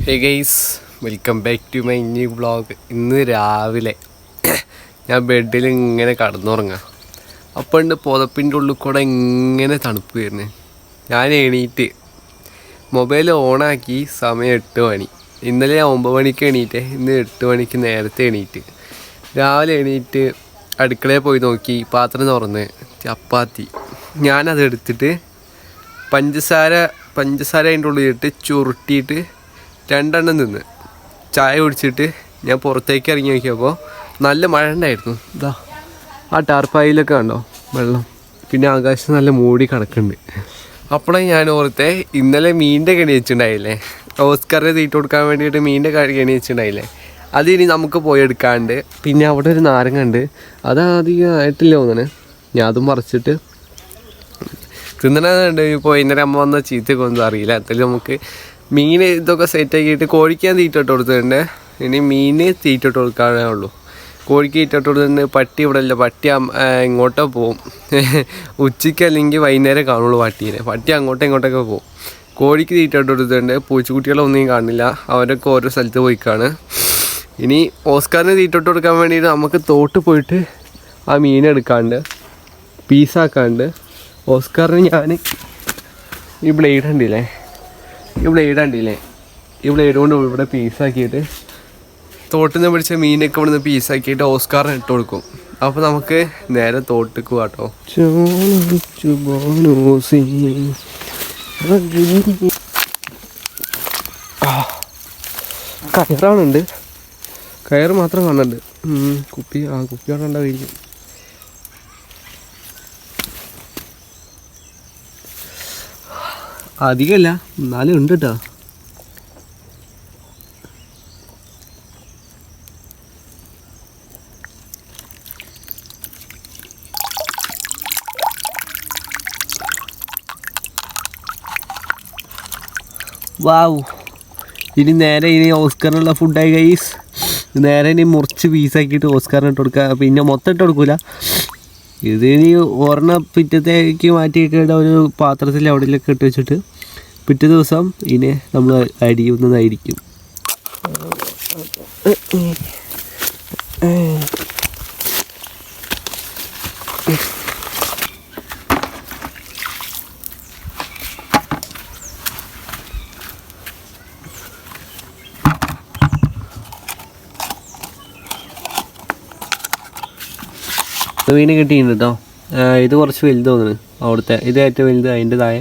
Hey guys, welcome back to my new vlog. ഇന്ന് രാവിലെ ഞാൻ ബെഡിൽ ഇങ്ങനെ കടന്നുറങ്ങാം. അപ്പോൾ ഉണ്ട് പുതപ്പിൻ്റെ ഉള്ളിൽ കൂടെ ഇങ്ങനെ തണുപ്പ് വരുന്നത്. ഞാൻ എണീറ്റ് മൊബൈൽ ഓണാക്കി. സമയം 8 മണി. ഇന്നലെ 9 മണിക്ക് എണീറ്റ്, ഇന്ന് 8 മണിക്ക് നേരത്തെ എണീറ്റ്. രാവിലെ എണീറ്റ് അടുക്കളയിൽ പോയി നോക്കി, പാത്രം തുറന്ന് ചപ്പാത്തി. ഞാനത് എടുത്തിട്ട് പഞ്ചസാര അതിൻ്റെ ഉള്ളിലിട്ട് ചുരുട്ടിയിട്ട് 2 എണ്ണം തിന്ന് ചായ കുടിച്ചിട്ട് ഞാൻ പുറത്തേക്ക് ഇറങ്ങി നോക്കിയപ്പോൾ നല്ല മഴ ഉണ്ടായിരുന്നു. ഇതാ ആ ടാർപ്പായിലൊക്കെ കണ്ടോ വെള്ളം, പിന്നെ ആകാശം നല്ല മൂടി കിടക്കുന്നുണ്ട്. അപ്പോഴേ ഞാൻ ഓർത്തെ ഇന്നലെ മീനിൻ്റെ കണി വെച്ചിട്ടുണ്ടായില്ലേ, ഓസ്കറിന് തീറ്റ കൊടുക്കാൻ വേണ്ടിയിട്ട് മീനിൻ്റെ കണി വെച്ചിട്ടുണ്ടായില്ലേ, അതിനി നമുക്ക് പോയി എടുക്കാണ്ട്. പിന്നെ അവിടെ ഒരു നാരങ്ങ ഉണ്ട്, അത് അധികം ആയിട്ടില്ല തോന്നണേ. ഞാൻ അതും പറിച്ചിട്ട് തിന്നണുണ്ട്. ഇപ്പോൾ ഇന്നലെ അമ്മ വന്ന ചീത്തയൊക്കെ ഒന്നും അറിയില്ല. എന്തായാലും നമുക്ക് മീൻ ഇതൊക്കെ സെറ്റാക്കിയിട്ട് കോഴിക്കാൻ തീറ്റ ഇട്ട് കൊടുത്തിട്ടുണ്ട്. ഇനി മീൻ തീറ്റ ഇട്ട് കൊടുക്കാനേ ഉള്ളൂ. കോഴിക്ക് തീറ്റ ഇട്ട് കൊടുത്തിട്ടുണ്ട്. പട്ടി ഇവിടെ ഇല്ല, പട്ടി ഇങ്ങോട്ടോ പോവും. ഉച്ചയ്ക്ക് അല്ലെങ്കിൽ വൈകുന്നേരം കാണുള്ളൂ പട്ടീനെ. പട്ടി അങ്ങോട്ടും ഇങ്ങോട്ടൊക്കെ പോവും. കോഴിക്ക് തീറ്റ ഇട്ട് കൊടുത്തിട്ടുണ്ട്. പൂച്ചക്കുട്ടികളൊന്നും കാണില്ല, അവരൊക്കെ ഓരോ സ്ഥലത്ത് പോയിക്കാണ്. ഇനി ഓസ്കാറിന് തീറ്റ ഇട്ട് കൊടുക്കാൻ വേണ്ടിയിട്ട് നമുക്ക് തോട്ട് പോയിട്ട് ആ മീൻ എടുക്കാണ്ട് പീസാക്കാണ്ട് ഓസ്കാറിന് ഞാൻ ഈ ബ്ലേഡ് കണ്ടില്ലേ, ഈ ബ്ലേഡ് കൊണ്ട് ഇവിടെ പീസാക്കിയിട്ട് തോട്ടിൽ നിന്ന് പിടിച്ച മീനൊക്കെ ഇവിടെ നിന്ന് പീസാക്കിയിട്ട് ഓസ്കാറിന് ഇട്ട് കൊടുക്കും. അപ്പോൾ നമുക്ക് നേരെ തോട്ടിക്ക് പോകാട്ടോ. കയറാണുണ്ട്, കയറ് മാത്രം കാണുന്നുണ്ട്. കുപ്പി അവിടെ ഉണ്ടായിരിക്കും. അധികമല്ല, എന്നാലും ഉണ്ട് കേട്ടോ. വാവ്, ഇനി ഓസ്കാറിനുള്ള ഫുഡായി ഗൈസ്. നേരെ ഇനി മുറിച്ച് പീസാക്കിയിട്ട് ഓസ്കാറിന് ഇട്ട് കൊടുക്കുക. പിന്നെ മൊത്തം ഇട്ട് കൊടുക്കൂല, ഇത് ഇനി ഒരെണ്ണം പിറ്റത്തേക്ക് മാറ്റിയൊക്കെ ഒരു പാത്രത്തിൽ അവിടെയൊക്കെ ഇട്ട് വെച്ചിട്ട് പിറ്റേ ദിവസം ഇതിനെ നമ്മൾ അരിയുന്നതായിരിക്കും. മീൻ കിട്ടിയിട്ടുണ്ട് കേട്ടോ. ഇത് കുറച്ച് വലുത് തോന്നുന്നു, അവിടുത്തെ ഇത് ഏറ്റവും വലുത്, അതിൻ്റെ താഴെ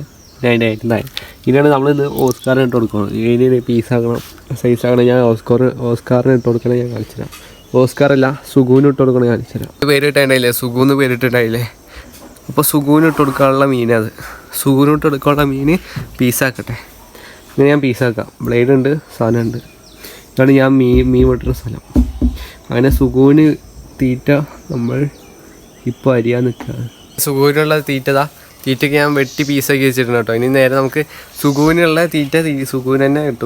ഇതിനാണ് നമ്മളിന്ന് ഓസ്കാറിന് ഇട്ട് കൊടുക്കണം. ഇതിന് പീസാക്കണം, സൈസാക്കണം. ഞാൻ ഓസ്കാറിന് ഇട്ട് കൊടുക്കണം, ഞാൻ കാണിച്ചു തരാം. ഓസ്കാറല്ല, സുഗുവിന് ഇട്ട് കൊടുക്കണം, കാണിച്ചു തരാം. പേരിട്ടുണ്ടായില്ലേ, സുഗുന്ന് പേരിട്ടുണ്ടായില്ലേ. അപ്പോൾ സുഗുവിന് ഇട്ട് കൊടുക്കാനുള്ള മീനത്. സുഗുവിന് ഇട്ട് കൊടുക്കാനുള്ള മീൻ പീസാക്കട്ടെ. ഇങ്ങനെ ഞാൻ പീസാക്കാം. ബ്ലേഡ് ഉണ്ട്, സാധനം ഉണ്ട്. ഇതാണ് ഞാൻ മീൻ വെട്ടുന്ന സ്ഥലം. അങ്ങനെ സുഗുവിന് തീറ്റ നമ്മൾ ഇപ്പോൾ അരിയാൻ നിൽക്കുകയാണ്. സുഗുവിനുള്ള തീറ്റയ്ക്ക് ഞാൻ വെട്ടി പീസാക്കി വെച്ചിട്ടുണ്ട് കേട്ടോ. ഇനി നേരെ നമുക്ക് സുഗുവിനുള്ള തീറ്റ സുഗുവിന് തന്നെ ഇട്ട്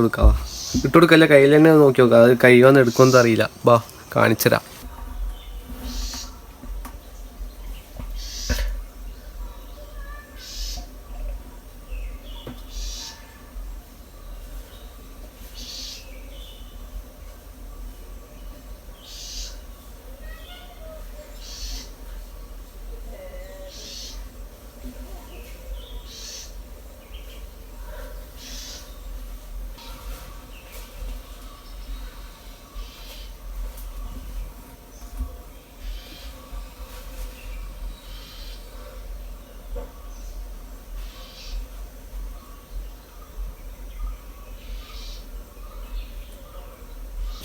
കൊടുക്കല്ല, കയ്യിൽ തന്നെ നോക്കി നോക്കാം. അത് കൈ വന്ന് എടുക്കുമെന്ന് അറിയില്ല. ബാ കാണിച്ചുതരാം.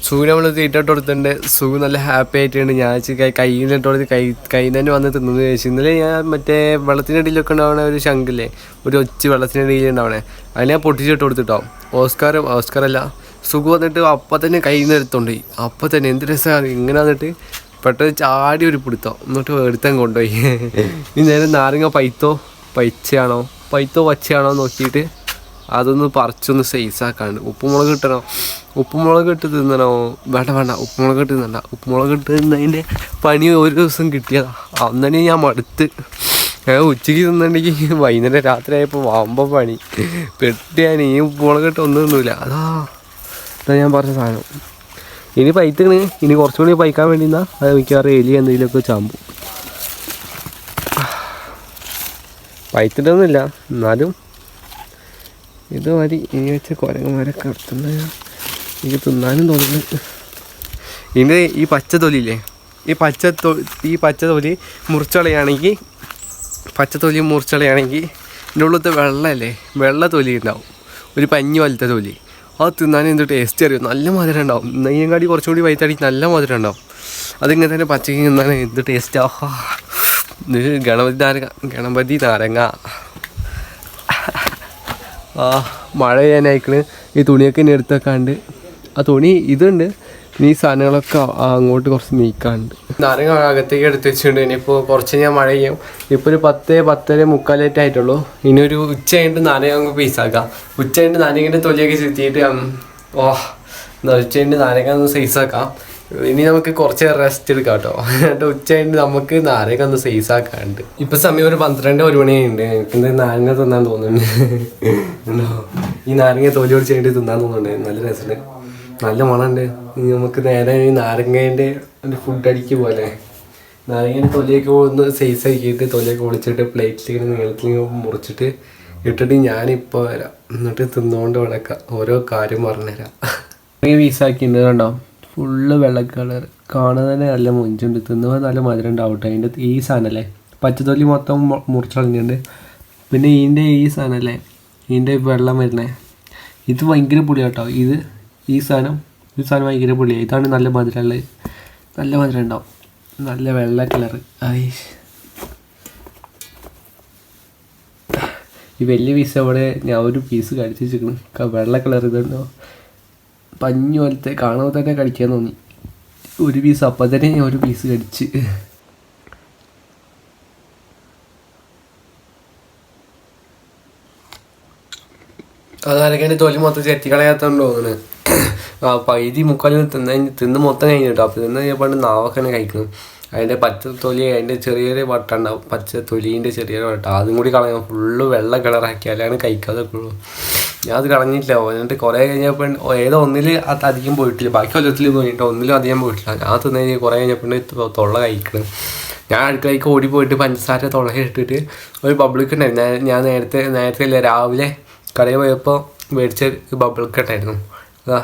സുഖിന് നമ്മൾ തീറ്റ ഇട്ട് കൊടുത്തിട്ടുണ്ട്. സുഖം നല്ല ഹാപ്പി ആയിട്ടുണ്ട്. ഞാൻ കയ്യിൽ ഇട്ട് കൊടുത്ത് കയ്യിൽ തന്നെ വന്ന് തിന്നു ചോദിച്ചു. ഇന്നലെ ഞാൻ മറ്റേ വെള്ളത്തിനടിയിലൊക്കെ ഉണ്ടാവണ ഒരു ശങ്കില്ലേ, ഒരു ഒച്ച വെള്ളത്തിനടിയിൽ ഉണ്ടാവണേ, അതിനെ ഞാൻ പൊട്ടിച്ചിട്ട് കൊടുത്തിട്ടോ. ഓസ്കാറല്ല, സുഖം വന്നിട്ട് അപ്പം തന്നെ കയ്യിൽ നിന്ന് എടുത്തോണ്ട് പോയി. അപ്പം തന്നെ എന്ത് രസമാണ്. ഇങ്ങനെ വന്നിട്ട് പെട്ടെന്ന് ചാടി ഒരു പിടുത്തോ, എന്നിട്ട് എടുത്താൻ കൊണ്ടുപോയി. ഈ നേരം നാരങ്ങ പൈത്തോ പച്ചയാണോ നോക്കിയിട്ട് അതൊന്ന് പറിച്ചൊന്ന് സൈസാക്കാണ്ട്. ഉപ്പുമുളക് ഇട്ട് തിന്നണോ? വേണ്ട, ഉപ്പുമുളക് ഇട്ട് തിന്നണ്ട. ഉപ്പുമുളക് ഇട്ട് തിന്നതിൻ്റെ പണി ഒരു ദിവസം കിട്ടിയതാ. അന്നെ ഞാൻ മടുത്ത്. ഉച്ചയ്ക്ക് തിന്നുണ്ടെങ്കിൽ വൈകുന്നേരം രാത്രി ആയപ്പോൾ വാമ്പ പണി പെട്ട്. ഞാൻ ഈ ഉപ്പുമുളക് ഇട്ട് ഒന്നും തിന്നില്ല. അതാ ഇതാണ് ഞാൻ പറഞ്ഞ സാധനം. ഇനി പൈത്തണ്, ഇനി കുറച്ചുകൂടി പൈക്കാൻ വേണ്ടി നിന്നാൽ അത് മിക്കവാറും എലി എന്തെങ്കിലുമൊക്കെ ചാമ്പും. പൈത്തിട്ടൊന്നുമില്ല, എന്നാലും ഇത് മതി. ഇനി വെച്ച കുരങ്ങന്മാരൊക്കെ അടുത്തുന്ന എനിക്ക് തിന്നാനും തോന്നുന്നു. ഇതിൻ്റെ ഈ പച്ച തൊലിയില്ലേ, ഈ പച്ച തൊലി മുറിച്ചളയാണെങ്കിൽ ഇതിൻ്റെ ഉള്ളത്തെ വെള്ളമല്ലേ, വെള്ള തൊലി ഉണ്ടാവും, ഒരു പഞ്ഞി പോലത്തെ തൊലി. അത് തിന്നാൻ എന്ത് ടേസ്റ്റ് അറിയും, നല്ല മധുരം ഉണ്ടാവും. നെയ്യങ്കാടി കുറച്ചുകൂടി വൈത്തടി നല്ല മധുരം ഉണ്ടാവും. അതിങ്ങനെ തന്നെ പച്ചക്ക് തിന്നാൻ എന്ത് ടേസ്റ്റാ. ഇത് ഗണപതി നാരങ്ങ. മഴ ചെയ്യാനായിക്കണ്. ഈ തുണിയൊക്കെ ഇനി എടുത്ത് വെക്കാണ്ട്, ആ തുണി ഇതുണ്ട്, ഇനി ഈ സാധനങ്ങളൊക്കെ അങ്ങോട്ട് കുറച്ച് നീക്കാണ്ട്. നാരങ്ങ അകത്തേക്ക് എടുത്ത് വെച്ചിട്ടുണ്ട്. ഇനിയിപ്പോൾ കുറച്ച് ഞാൻ മഴ ചെയ്യും. ഇപ്പോൾ ഒരു 10-10:45 ആയിട്ടുള്ളൂ. ഇനി ഒരു ഉച്ച കഴിഞ്ഞിട്ട് നാരങ്ങ നമുക്ക് പീസാക്കാം. ഉച്ച കഴിഞ്ഞിട്ട് നാരങ്ങൻ്റെ തൊലിയൊക്കെ ചുറ്റിയിട്ട് ഉച്ച കഴിഞ്ഞിട്ട് നാരങ്ങ ഒന്ന് സൈസാക്കാം. ഇനി നമുക്ക് കുറച്ച് റെസ്റ്റ് എടുക്കാം കേട്ടോ. എന്നിട്ട് ഉച്ച കഴിഞ്ഞിട്ട് നമുക്ക് നാരങ്ങ ഒന്ന് സൈസാക്കാണ്ട്. ഇപ്പം സമയം ഒരു 12-1 മണിയുണ്ട്. എനിക്ക് നാരങ്ങ തിന്നാൻ തോന്നുന്നുണ്ട്. ഈ നാരങ്ങ തൊലി ഒടിച്ച് കഴിഞ്ഞിട്ട് തിന്നാൻ തോന്നുന്നുണ്ട്. നല്ല രസമുണ്ട്, നല്ല മണമുണ്ട്. നമുക്ക് നേരെ ഈ നാരങ്ങേൻ്റെ ഒരു ഫുഡ് അടിക്ക് പോലെ നാരങ്ങേൻ്റെ തൊലിയൊക്കെ ഒന്ന് സൈസ് ആക്കിയിട്ട് തൊലിയൊക്കെ ഒളിച്ചിട്ട് പ്ലേറ്റിലേക്ക് നീളത്തിൽ മുറിച്ചിട്ട് ഇട്ടിട്ട് ഞാനിപ്പോൾ വരാം. എന്നിട്ട് തിന്നുകൊണ്ട് കിടക്കാം, ഓരോ കാര്യം പറഞ്ഞുതരാം. പീസാക്കിയിട്ടുണ്ട് കണ്ടോ, ഫുള്ള് വെള്ള കളർ, കാണാൻ തന്നെ നല്ല മൊഞ്ചുണ്ട്, തിന്നുമ്പോൾ നല്ല മധുരം ഉണ്ടാവട്ടെ. അതിൻ്റെ ഈ സാധനമല്ലേ പച്ചത്തൊലി മൊത്തം മുറിച്ചളഞ്ഞിട്ടുണ്ട്. പിന്നെ ഇതിൻ്റെ ഈ സാധനമല്ലേ, ഇതിൻ്റെ വെള്ളം വരുന്നത്, ഇത് ഭയങ്കര പുളിയാട്ടോ. ഈ സാധനം ഭയങ്കര പുളിയാണ്. ഇതാണ് നല്ല മധുരമുള്ളത്, നല്ല മധുരം ഉണ്ടാവും, നല്ല വെള്ള കളർ. ഈ വലിയ പീസ് അവിടെ ഞാൻ ഒരു പീസ് കടിച്ച് വെച്ചിരിക്കണം, വെള്ള കളർ. ഇതുണ്ടോ പഞ്ഞു പോലത്തെ, കാണുമ്പോൾ തന്നെ കടിക്കാൻ തോന്നി. ഒരു പീസ് അപ്പം തന്നെ ഞാൻ ഒരു പീസ് കടിച്ച്. അതാരൊക്കെ തൊലി മൊത്തം ചെത്തിക്കളയാത്തോണ്ട് തോന്നുന്നു. പകുതി മുക്കാലും തിന്ന് മൊത്തം കഴിഞ്ഞു കേട്ടോ. അപ്പോൾ തിന്ന് കഴിഞ്ഞപ്പോൾ നാവൊക്കെ കഴിക്കണം. അതിൻ്റെ പച്ച തൊലി, അതിൻ്റെ ചെറിയൊരു വട്ട ഉണ്ടാവും, പച്ച തൊലീൻ്റെ ചെറിയൊരു വട്ട, അതും കൂടി കളയാം. ഫുള്ള് വെള്ള കളറാക്കിയാലാണ് കഴിക്കാതെ ഉള്ളൂ. ഞാൻ അത് കളഞ്ഞിട്ടില്ല. എന്നിട്ട് കുറേ കഴിഞ്ഞപ്പോൾ ഏതോ ഒന്നിൽ അത് അധികം പോയിട്ടില്ല, ബാക്കി കൊല്ലത്തിൽ പോയിട്ട് ഒന്നിലും അധികം പോയിട്ടില്ല. ഞാൻ തിന്നു കഴിഞ്ഞ് കുറേ കഴിഞ്ഞപ്പോൾ തൊള്ള കഴിക്കണം. ഞാൻ അടുക്കളയ്ക്ക് ഓടി പോയിട്ട് പഞ്ചസാര തൊള്ള ഇട്ടിട്ട് ഒരു ബബിൾക്ക് ഉണ്ടായിരുന്നു. ഞാൻ നേരത്തെ ഇല്ല, രാവിലെ കടയിൽ പോയപ്പോൾ മേടിച്ച ബബിൾക്ക് ഉണ്ടായിരുന്നു. അതാ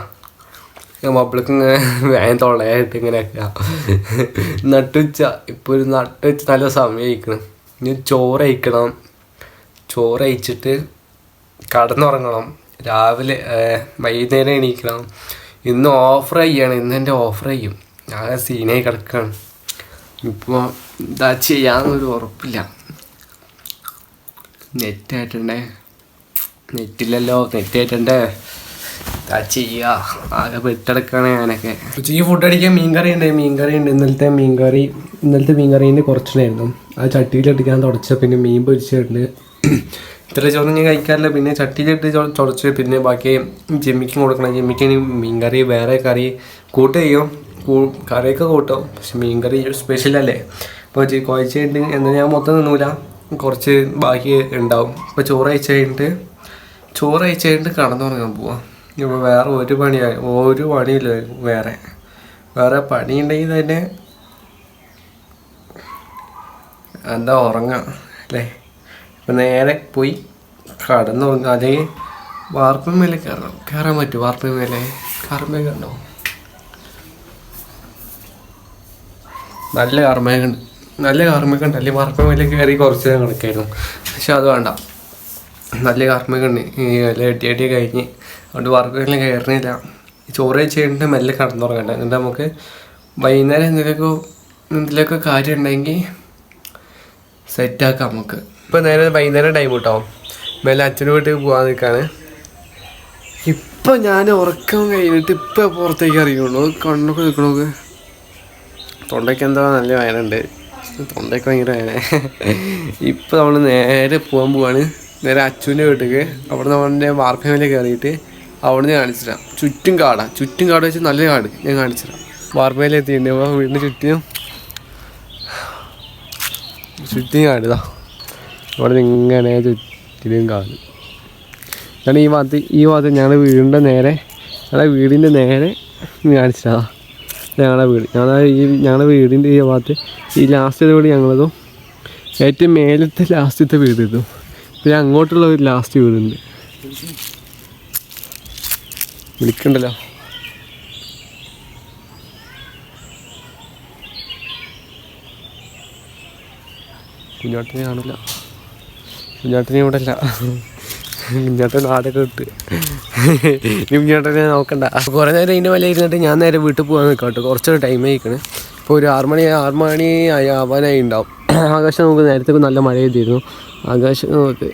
ബബിൾക്ക് ഇങ്ങനെ വേഗം തൊള്ളയായിട്ട് ഇങ്ങനെയൊക്കെ നട്ടുവെച്ച. ഇപ്പോൾ ഒരു നട്ടുവെച്ച് നല്ല സമയം കഴിക്കണം. ഇനി ചോറ് കഴിക്കണം. ചോറ് കഴിച്ചിട്ട് കടന്നുറങ്ങണം. രാവിലെ വൈകുന്നേരം എണീക്കണം. ഇന്ന് ഓഫർ ചെയ്യണം, ഇന്ന് എൻ്റെ ഓഫർ ചെയ്യും. ഞാൻ സീനായി കിടക്കുകയാണ്. ഇപ്പോൾ എന്താ ചെയ്യാമെന്നൊരു ഉറപ്പില്ല. നെറ്റായിട്ടുണ്ടേ, നെറ്റില്ലല്ലോ, നെറ്റായിട്ടുണ്ടേ, എന്താ ചെയ്യുക, ആകെ പെട്ടെടുക്കുകയാണ് ഞാനൊക്കെ. ഉച്ചയ്ക്ക് ഫുഡ് അടിക്കാൻ മീൻകറി ഉണ്ട്. ഇന്നലത്തെ മീൻകറീൻ്റെ കുറച്ചുണ്ടായിരുന്നു. അത് ചട്ടിയിലിട്ടിക്കാൻ തുടച്ച, പിന്നെ മീൻ പൊരിച്ചിട്ടുണ്ട്. ഇത്ര ചോറും ഞാൻ കഴിക്കാറില്ല. പിന്നെ ചട്ടിയിലിട്ട് തുടച്ച്, പിന്നെ ബാക്കി ജിമ്മിക്കും കൊടുക്കണം. ജിമ്മിക്ക് മീൻകറി വേറെ കറി കൂട്ട് ചെയ്യും, കറിയൊക്കെ കൂട്ടും. പക്ഷെ മീൻകറി സ്പെഷ്യലല്ലേ. അപ്പോൾ കുഴച്ചിട്ട് എന്നാൽ ഞാൻ മൊത്തം തിന്നൂല, കുറച്ച് ബാക്കി ഉണ്ടാവും. ഇപ്പോൾ ചോറ് കഴിച്ച് കഴിഞ്ഞിട്ട് കടന്നുറങ്ങാൻ പോവാം. ഇപ്പോൾ വേറെ ഒരു പണിയില്ല. വേറെ പണിയുണ്ടെങ്കിൽ തന്നെ എന്താ ഉറങ്ങാം അല്ലേ. ഇപ്പം നേരെ പോയി കടന്നുറങ്ങുക, അല്ലെങ്കിൽ വാർപ്പിൻ മേലെ കയറാൻ പറ്റും. വാർപ്പിൻ മേലെ കർമ്മയൊക്കെ ഉണ്ടോ, നല്ല കർമ്മയൊക്കെ ഉണ്ട്, അല്ലെങ്കിൽ വാർപ്പിൻ മേലെ കയറി കുറച്ച് കിടക്കായിരുന്നു. പക്ഷെ അത് വേണ്ട, നല്ല കർമ്മയൊക്കെ ഉണ്ട്. എല്ലാം എട്ടി കഴിഞ്ഞ് അതുകൊണ്ട് വാർപ്പിൻ കയറുന്നില്ല. ചോറ് കഴിച്ച് കഴിഞ്ഞിട്ട് മെല്ലെ കടന്നുറങ്ങണ്ട. എന്നിട്ട് നമുക്ക് വൈകുന്നേരം എന്തെങ്കിലുമൊക്കെ കാര്യം ഉണ്ടെങ്കിൽ സെറ്റാക്കാം നമുക്ക്. ഇപ്പോൾ നേരെ വൈകുന്നേരം ടൈം കിട്ടോ, മെല്ലെ അച്ഛൻ്റെ വീട്ടിൽ പോകാൻ നിൽക്കാണ്. ഇപ്പം ഞാൻ ഉറക്കം കഴിഞ്ഞിട്ട് ഇപ്പം പുറത്തേക്ക് അറിയുള്ളൂ. കണ്ണൊക്കെ നിൽക്കണോക്ക്, തൊണ്ടയ്ക്ക് എന്താ നല്ല വേദന ഉണ്ട്, തൊണ്ടയ്ക്ക് ഭയങ്കര വേദന. ഇപ്പം നമ്മൾ നേരെ പോവാണ്, നേരെ അച്ഛൻ്റെ വീട്ടിലേക്ക്. അവിടെ നമ്മളുടെ വാർപ്പിൻ മേലെ കയറിയിട്ട് അവിടെ നിന്ന് കാണിച്ചുതരാം. ചുറ്റും കാട് വെച്ച് നല്ല കാട് ഞാൻ കാണിച്ചുതരാം. വാർപ്പിൻ മേലെ എത്തിയിട്ടുണ്ട്. അപ്പോൾ വീടിന് ചുറ്റും കാടിതാ, അവിടെ നിന്ന് ഇങ്ങനെ ചുറ്റിലും കാട്. കാരണം ഈ ഭാഗത്ത് ഞങ്ങളുടെ വീടിൻ്റെ നേരെ ഞങ്ങളുടെ വീടിൻ്റെ നേരെ കാണിച്ചതാ ഞങ്ങളുടെ വീട്. ഞങ്ങളുടെ വീടിൻ്റെ ഈ ഭാഗത്ത് ഈ ലാസ്റ്റത്തെ വീട് ഞങ്ങളതും ഏറ്റവും മേലത്തെ ലാസ്റ്റത്തെ വീട് ഇതും പിന്നെ അങ്ങോട്ടുള്ള ഒരു ലാസ്റ്റ് വീടുണ്ട്. വിളിക്കണ്ടല്ലോ. കുഞ്ഞാട്ടിനെ കാണില്ല. കുഞ്ഞാട്ടിനെ ഇവിടെ അല്ല. കുഞ്ഞാട്ടൻ നാടൊക്കെ ഇട്ട് കുഞ്ഞാട്ടനെ നോക്കണ്ട. കുറേ നേരം ഇതിൻ്റെ വല്ല ഇരുന്നിട്ട് ഞാൻ നേരെ വീട്ടിൽ പോകാൻ നിൽക്കാം കേട്ടോ. കുറച്ചൊരു ടൈം ആയിക്കണ്. ഇപ്പോൾ ഒരു 6 മണി ആവാനായി ഉണ്ടാവും. ആകാശം നമുക്ക് നേരത്തെ നല്ല മഴ ചെയ്തിരുന്നു. ആകാശം നോക്ക്.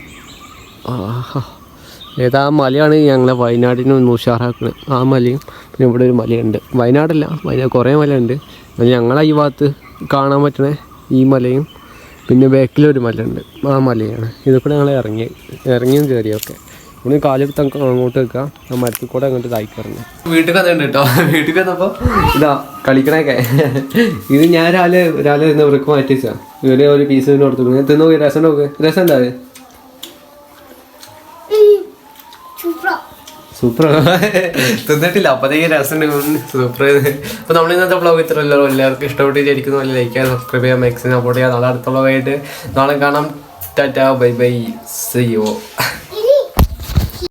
ഏതാ മലയാണ് ഞങ്ങളെ വയനാടിന് ഒന്ന് ഉഷാറാക്കുന്നത്. ആ മലയും പിന്നെ ഇവിടെ ഒരു മലയുണ്ട്. വയനാടല്ല, കുറേ മലയുണ്ട്. ഞങ്ങളെ ഈ ഭാഗത്ത് കാണാൻ പറ്റണേ ഈ മലയും പിന്നെ ബാക്കിലൊരു മലയുണ്ട്. ആ മലയാണ്. ഇതൊക്കെ ഞങ്ങൾ ഇറങ്ങിയും കയറിയൊക്കെ. ഇവിടെ കാലെടുത്ത് അങ്ങോട്ട് വെക്കുക. ആ മരത്തിൽ കൂടെ അങ്ങോട്ട് തായ്ക്കറിഞ്ഞു. വീട്ടിൽ വന്നിട്ടുണ്ട് കേട്ടോ. വീട്ടിൽ വന്നപ്പോൾ ഇതാ കളിക്കണൊക്കെ. ഇത് ഞാൻ രാവിലെ ഇരുന്ന് ഇവർക്ക് മാറ്റി വെച്ചാൽ ഇവരെ ഒരു പീസ് കൊടുത്തു. ഞാൻ തിന്നു നോക്കി. രസം നോക്ക്. രസം എന്താ സൂപ്പർ. തിന്നിട്ടില്ല അപ്പത്തേക്ക് രസം സൂപ്പർ. അപ്പോൾ നമ്മൾ ഇന്നത്തെ വ്ളോഗ് ഇത്രയല്ലോ. എല്ലാവർക്കും ഇഷ്ടപ്പെട്ട് വിചാരിക്കുന്നു. പോലെ ലൈക്ക് ചെയ്യുക, സബ്സ്ക്രൈബ് ചെയ്യുക, മാക്സിമം സപ്പോർട്ട് ചെയ്യുക. നാളെ അടുത്ത വ്ളോഗായിട്ട് നാളെ കാണാം. Tata bye bye, see U.